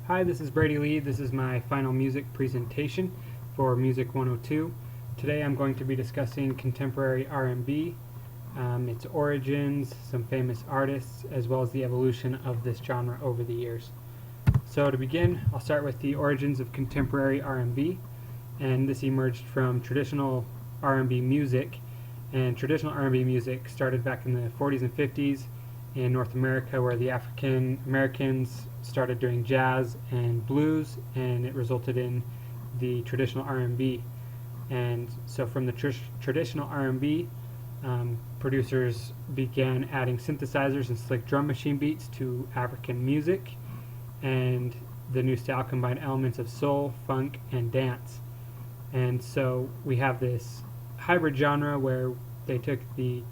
Hi, this is Brady Lee. This is my final music presentation for Music 102. Today I'm going to be discussing contemporary R&B, its origins, some famous artists, as well as the evolution of this genre over the years. So to begin, I'll start with the origins of contemporary R&B, and this emerged from traditional R&B music, and traditional R&B music started back in the 40s and 50s in North America, where the African Americans started doing jazz and blues, and it resulted in the traditional R&B. And so from the traditional R&B, producers began adding synthesizers and slick drum machine beats to African music, and the new style combined elements of soul, funk, and dance. And so we have this hybrid genre where they took the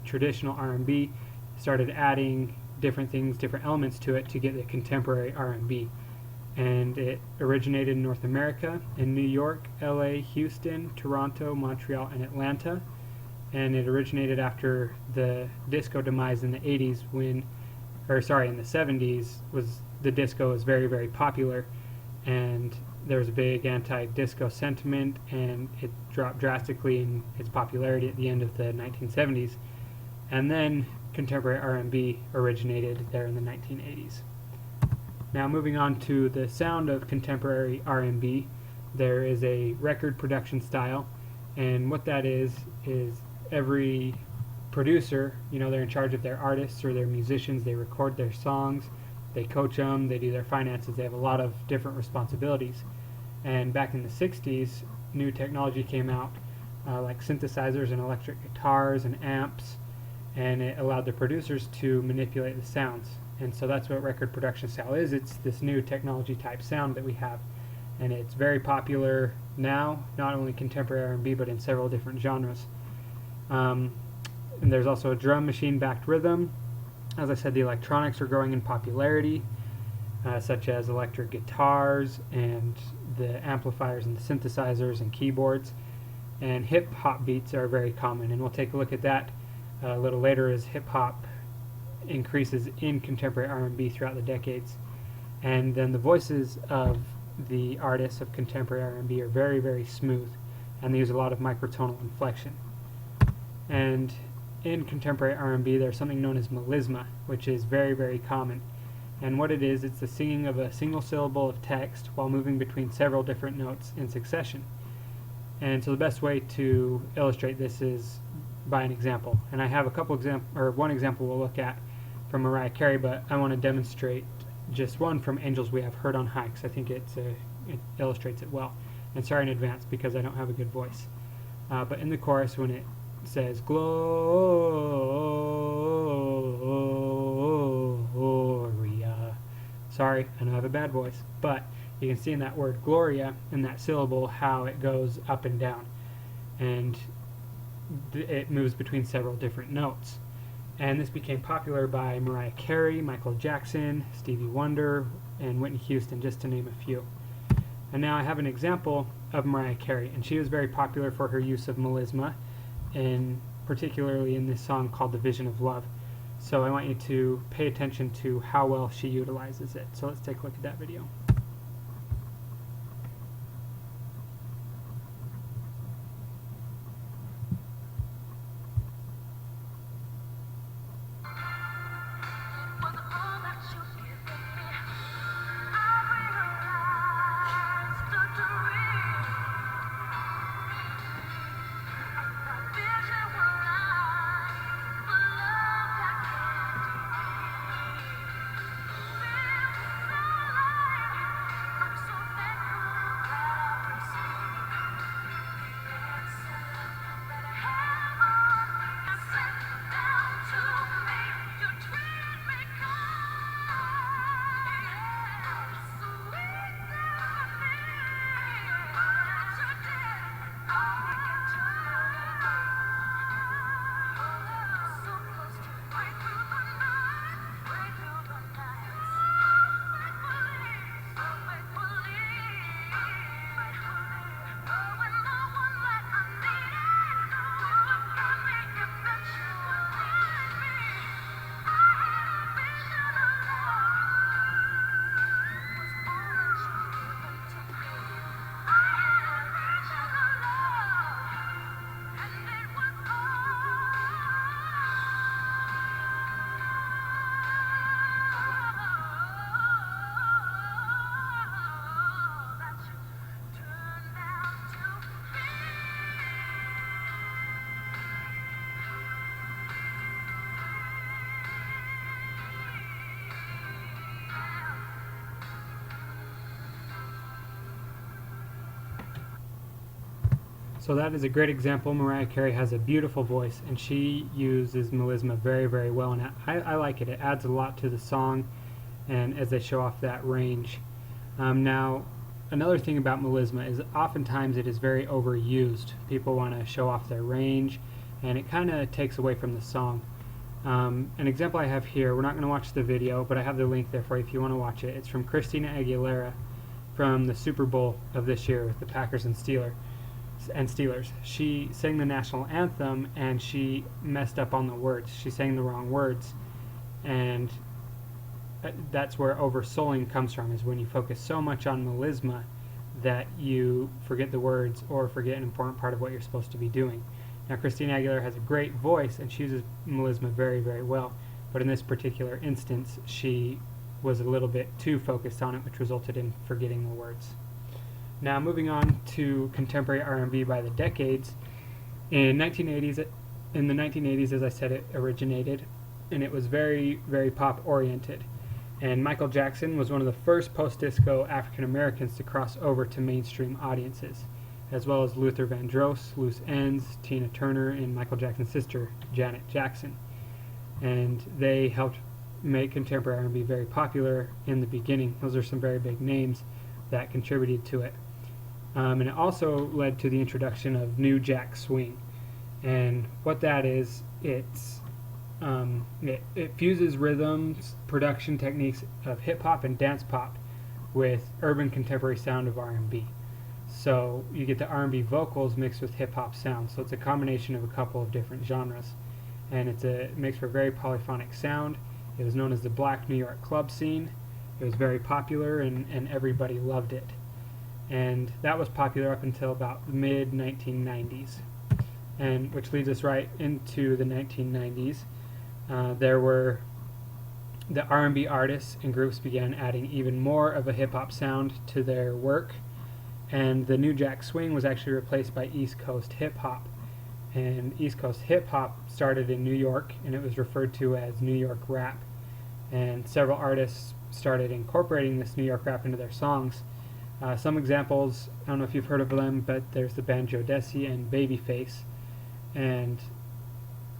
traditional R&B, started adding different things, different elements to it to get the contemporary R&B. And it originated in North America, in New York, LA, Houston, Toronto, Montreal, and Atlanta. And it originated after the disco demise in the 80s in the 70s, the disco was very, very popular, and there was a big anti-disco sentiment, and it dropped drastically in its popularity at the end of the 1970s. And then contemporary R&B originated there in the 1980s. Now moving on to the sound of contemporary R&B, there is a record production style, and what that is every producer, they're in charge of their artists or their musicians, they record their songs, they coach them, they do their finances, they have a lot of different responsibilities. And back in the 60s, new technology came out, like synthesizers and electric guitars and amps, and it allowed the producers to manipulate the sounds. And so that's what record production style is. It's this new technology type sound that we have, and it's very popular now, not only contemporary R&B but in several different genres. And there's also a drum machine backed rhythm. As I said, the electronics are growing in popularity, such as electric guitars and the amplifiers and the synthesizers and keyboards. And hip hop beats are very common, and we'll take a look at that a little later as hip hop increases in contemporary R&B throughout the decades. And then the voices of the artists of contemporary R&B are very, very smooth, and they use a lot of microtonal inflection. And in contemporary R&B, there's something known as melisma, which is very, very common. And what it is, it's the singing of a single syllable of text while moving between several different notes in succession. And so the best way to illustrate this is by an example. And I have one example we'll look at from Mariah Carey, but I want to demonstrate just one from Angels We Have Heard on High, because I think it illustrates it well. And sorry in advance because I don't have a good voice. But in the chorus, when it says Gloria, sorry, I know I have a bad voice, but you can see in that word Gloria, in that syllable, how it goes up and down, and it moves between several different notes. And this became popular by Mariah Carey, Michael Jackson, Stevie Wonder, and Whitney Houston, just to name a few. And now I have an example of Mariah Carey, and she was very popular for her use of melisma, and particularly in this song called The Vision of Love. So I want you to pay attention to how well she utilizes it. So let's take a look at that video. So that is a great example. Mariah Carey has a beautiful voice, and she uses melisma very, very well, and I like it. It adds a lot to the song, and as they show off that range. Now, another thing about melisma is oftentimes it is very overused. People want to show off their range, and it kind of takes away from the song. An example I have here, we're not going to watch the video, but I have the link there for you if you want to watch it. It's from Christina Aguilera from the Super Bowl of this year with the Packers and Steelers. She sang the national anthem, and she messed up on the words. She sang the wrong words, and that's where oversouling comes from, is when you focus so much on melisma that you forget the words or forget an important part of what you're supposed to be doing. Now, Christina Aguilera has a great voice, and she uses melisma very, very well, but in this particular instance, she was a little bit too focused on it, which resulted in forgetting the words. Now, moving on to contemporary R&B by the decades. In the 1980s, as I said, it originated, and it was very, very pop-oriented. And Michael Jackson was one of the first post-disco African-Americans to cross over to mainstream audiences, as well as Luther Vandross, Loose Ends, Tina Turner, and Michael Jackson's sister, Janet Jackson. And they helped make contemporary R&B very popular in the beginning. Those are some very big names that contributed to it. And it also led to the introduction of New Jack Swing. And what that is, it fuses rhythms, production techniques of hip-hop and dance pop with urban contemporary sound of R&B. So you get the R&B vocals mixed with hip-hop sound. So it's a combination of a couple of different genres. And it makes for a very polyphonic sound. It was known as the Black New York club scene. It was very popular, and everybody loved it. And that was popular up until about the mid-1990s. And which leads us right into the 1990s. There were the R&B artists and groups began adding even more of a hip-hop sound to their work, and the New Jack Swing was actually replaced by East Coast hip-hop. And East Coast hip-hop started in New York, and it was referred to as New York rap. And several artists started incorporating this New York rap into their songs. Some examples, I don't know if you've heard of them, but there's the band Jodeci and Babyface. And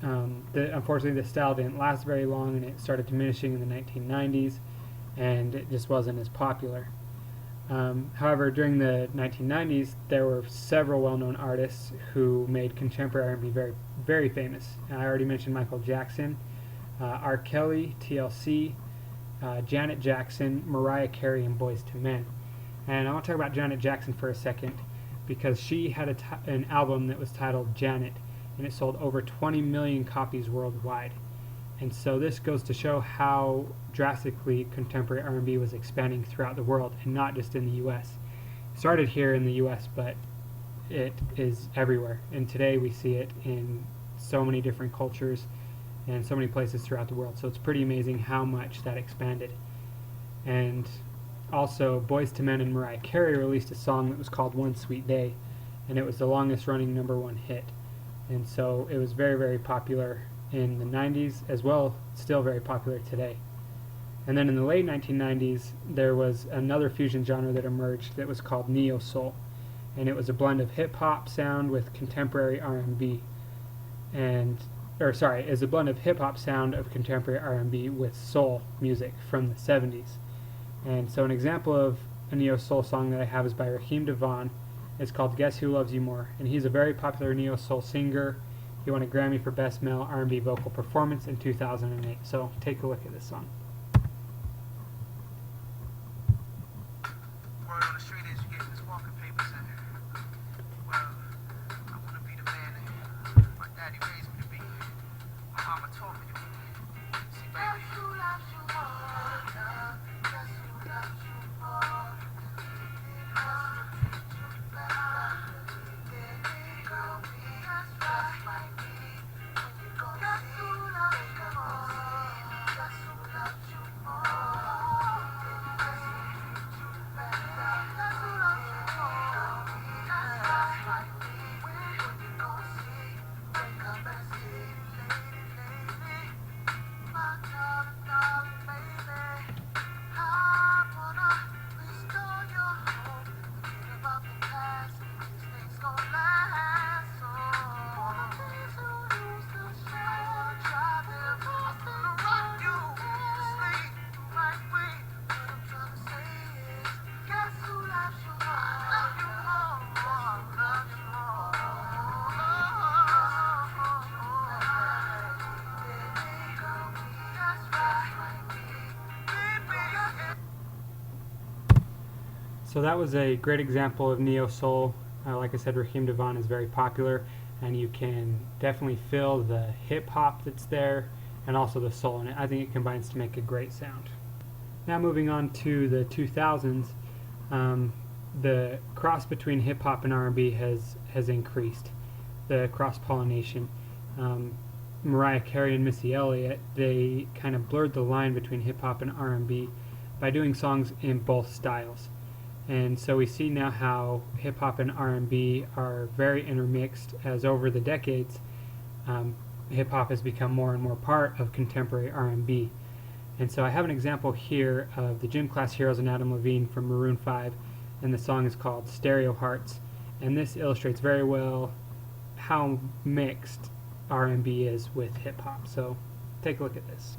unfortunately the style didn't last very long, and it started diminishing in the 1990s, and it just wasn't as popular. However, during the 1990s, there were several well-known artists who made contemporary R&B very, very famous. And I already mentioned Michael Jackson, R. Kelly, TLC, Janet Jackson, Mariah Carey, and Boyz II Men. And I want to talk about Janet Jackson for a second, because she had an album that was titled Janet, and it sold over 20 million copies worldwide. And so this goes to show how drastically contemporary R&B was expanding throughout the world, and not just in the U.S. It started here in the U.S., but it is everywhere. And today we see it in so many different cultures and so many places throughout the world. So it's pretty amazing how much that expanded. And also, Boyz II Men and Mariah Carey released a song that was called One Sweet Day, and it was the longest running #1 hit. And so it was very, very popular in the 90s, as well, still very popular today. And then in the late 1990s, there was another fusion genre that emerged that was called Neo Soul, and it was a blend of hip-hop sound with contemporary R&B, is a blend of hip-hop sound of contemporary R&B with soul music from the 70s. And so an example of a Neo Soul song that I have is by Raheem DeVaughn. It's called Guess Who Loves You More, and he's a very popular Neo Soul singer. He won a Grammy for Best Male R&B Vocal Performance in 2008. So take a look at this song. Word on the street is you're getting this walking papers in. Well, I want to be the man that my daddy raised me to be. My mama told me to be. See, baby. Guess who loves you more? Guess who loves you more? So that was a great example of neo soul. Like I said, Raheem DeVaughn is very popular, and you can definitely feel the hip hop that's there and also the soul in it. I think it combines to make a great sound. Now moving on to the 2000s, the cross between hip hop and R&B has increased. The cross pollination. Mariah Carey and Missy Elliott, they kind of blurred the line between hip hop and R&B by doing songs in both styles. And so we see now how hip hop and R&B are very intermixed, as over the decades hip hop has become more and more part of contemporary R&B. And so I have an example here of the Gym Class Heroes and Adam Levine from Maroon 5, and the song is called Stereo Hearts, and this illustrates very well how mixed R&B is with hip hop. So take a look at this.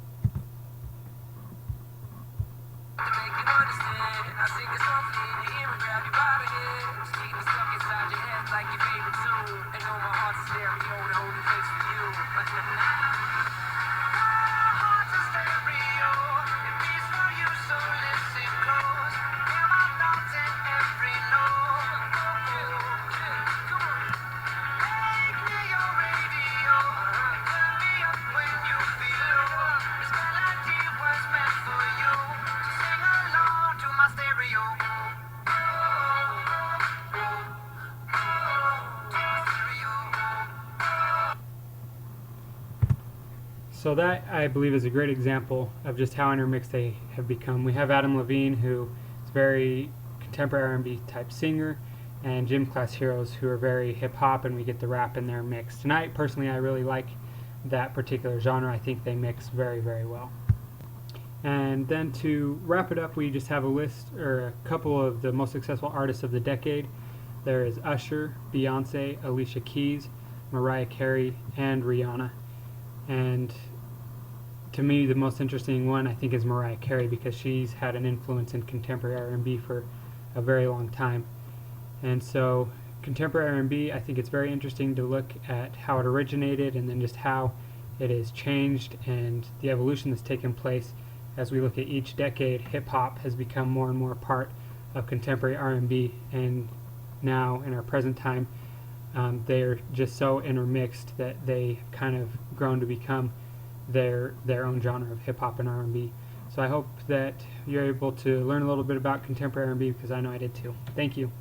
So that, I believe, is a great example of just how intermixed they have become. We have Adam Levine, who is very contemporary R&B type singer, and Gym Class Heroes, who are very hip hop, and we get the rap in there mixed. Tonight, personally, I really like that particular genre. I think they mix very, very well. And then to wrap it up, we just have a list, or a couple of the most successful artists of the decade. There is Usher, Beyonce, Alicia Keys, Mariah Carey, and Rihanna. And to me, the most interesting one, I think, is Mariah Carey, because she's had an influence in contemporary R&B for a very long time. And so contemporary R&B, I think it's very interesting to look at how it originated and then just how it has changed and the evolution that's taken place. As we look at each decade, hip-hop has become more and more a part of contemporary R&B, and now in our present time, they're just so intermixed that they kind of grown to become their own genre of hip-hop and R&B. So I hope that you're able to learn a little bit about contemporary R&B, because I know I did too. Thank you.